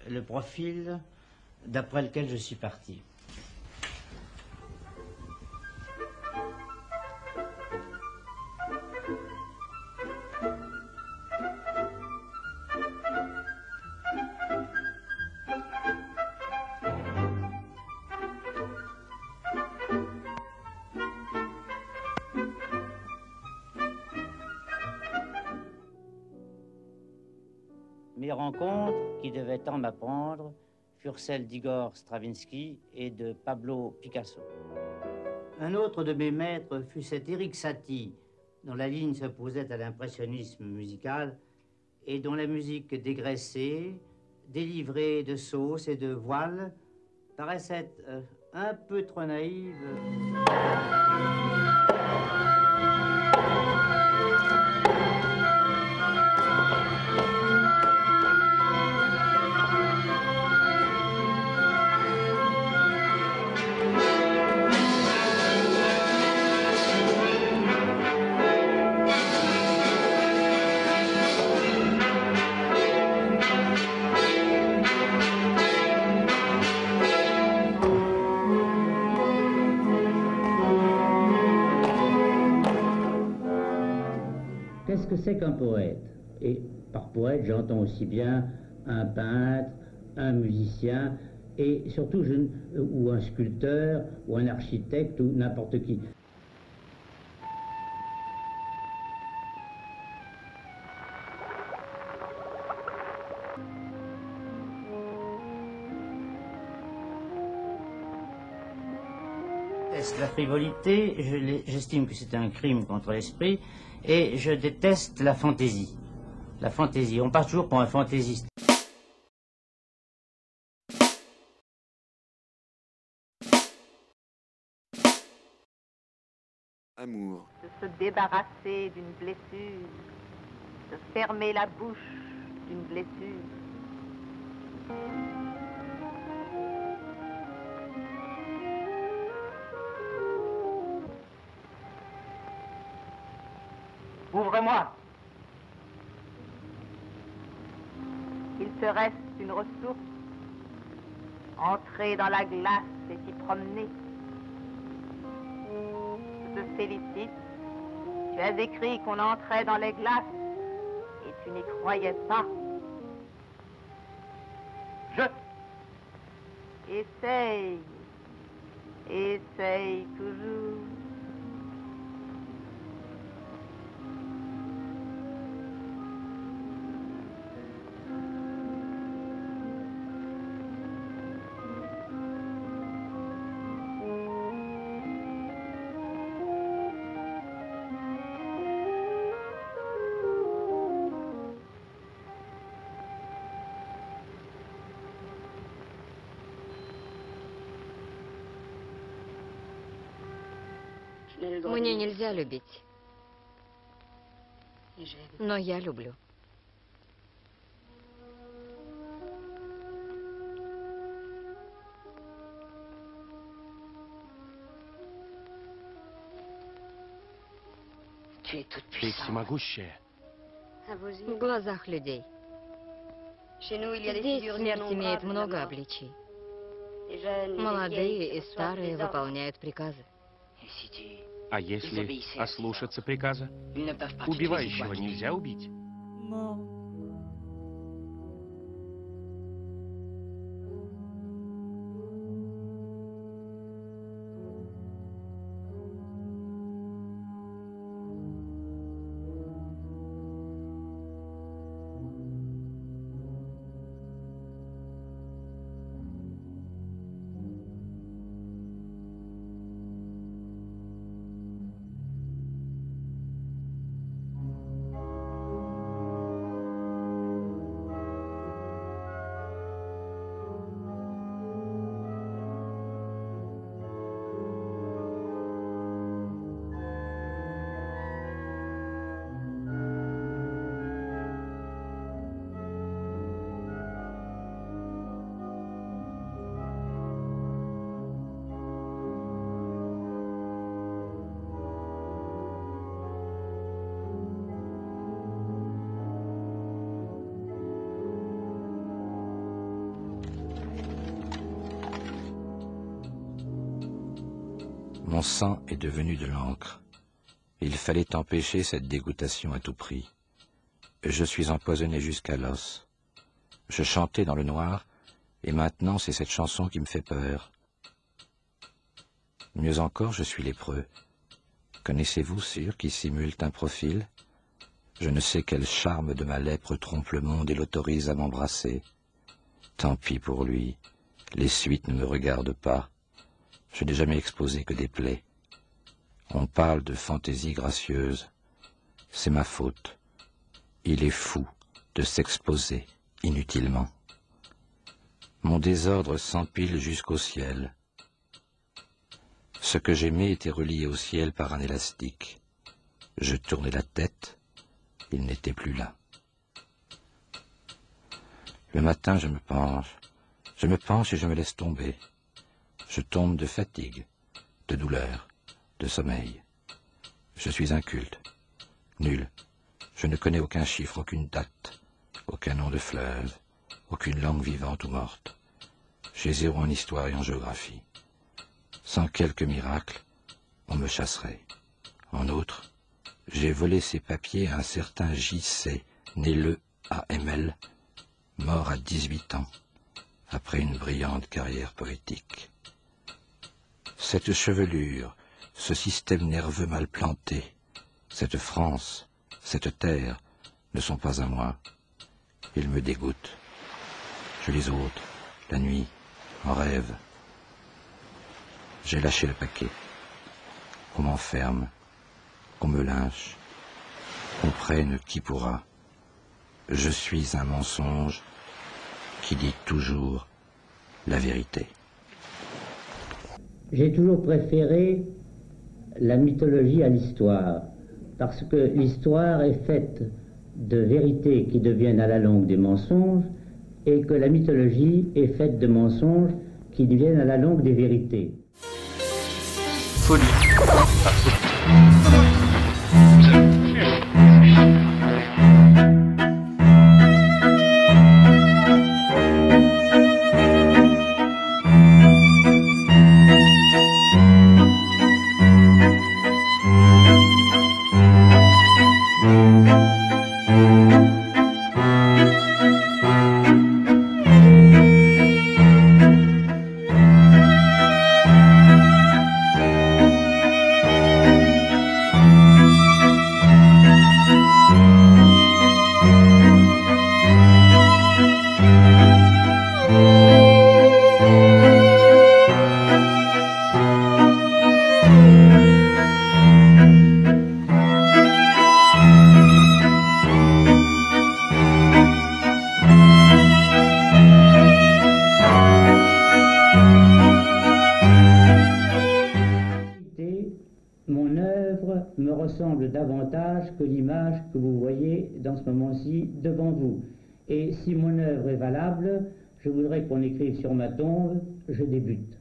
le profil d'après lequel je suis parti. Mes rencontres, qui devaient tant m'apprendre, furent celles d'Igor Stravinsky et de Pablo Picasso. Un autre de mes maîtres fut cet Erik Satie, dont la ligne s'opposait à l'impressionnisme musical et dont la musique dégraissée, délivrée de sauce et de voile, paraissait un peu trop naïve. Qu'est-ce que c'est qu'un poète? Et par poète, j'entends aussi bien un peintre, un musicien, et surtout ou un sculpteur, ou un architecte, ou n'importe qui. La frivolité, j'estime que c'est un crime contre l'esprit, et je déteste la fantaisie. La fantaisie, on passe toujours pour un fantaisiste. Amour. De se débarrasser d'une blessure, de fermer la bouche d'une blessure. Ouvre-moi! Il te reste une ressource, entrer dans la glace et t'y promener. Je te félicite, tu as écrit qu'on entrait dans les glaces et tu n'y croyais pas. Essaye, essaye toujours. Мне нельзя любить, но я люблю. Ты всемогущая. В глазах людей. Здесь смерть имеет много обличий. Молодые и старые выполняют приказы. А если ослушаться приказа? Убивающего нельзя убить. Mon sang est devenu de l'encre. Il fallait empêcher cette dégoûtation à tout prix. Je suis empoisonné jusqu'à l'os. Je chantais dans le noir, et maintenant c'est cette chanson qui me fait peur. Mieux encore, je suis lépreux. Connaissez-vous ceux qui simulent un profil? Je ne sais quel charme de ma lèpre trompe le monde et l'autorise à m'embrasser. Tant pis pour lui, les suites ne me regardent pas. Je n'ai jamais exposé que des plaies. On parle de fantaisie gracieuse. C'est ma faute. Il est fou de s'exposer inutilement. Mon désordre s'empile jusqu'au ciel. Ce que j'aimais était relié au ciel par un élastique. Je tournais la tête, il n'était plus là. Le matin, je me penche et je me laisse tomber. Je tombe de fatigue, de douleur, de sommeil. Je suis inculte, nul. Je ne connais aucun chiffre, aucune date, aucun nom de fleuve, aucune langue vivante ou morte. J'ai 0 en histoire et en géographie. Sans quelques miracles, on me chasserait. En outre, j'ai volé ces papiers à un certain J.C., né le A.M.L., mort à 18 ans, après une brillante carrière poétique. Cette chevelure, ce système nerveux mal planté, cette France, cette terre, ne sont pas à moi. Ils me dégoûtent. Je les ôte, la nuit, en rêve. J'ai lâché le paquet. Qu'on m'enferme, qu'on me lynche, qu'on prenne qui pourra. Je suis un mensonge qui dit toujours la vérité. J'ai toujours préféré la mythologie à l'histoire, parce que l'histoire est faite de vérités qui deviennent à la longue des mensonges, et que la mythologie est faite de mensonges qui deviennent à la longue des vérités. Folie. Mon œuvre me ressemble davantage que l'image que vous voyez dans ce moment-ci devant vous. Et si mon œuvre est valable, je voudrais qu'on écrive sur ma tombe « Je débute ».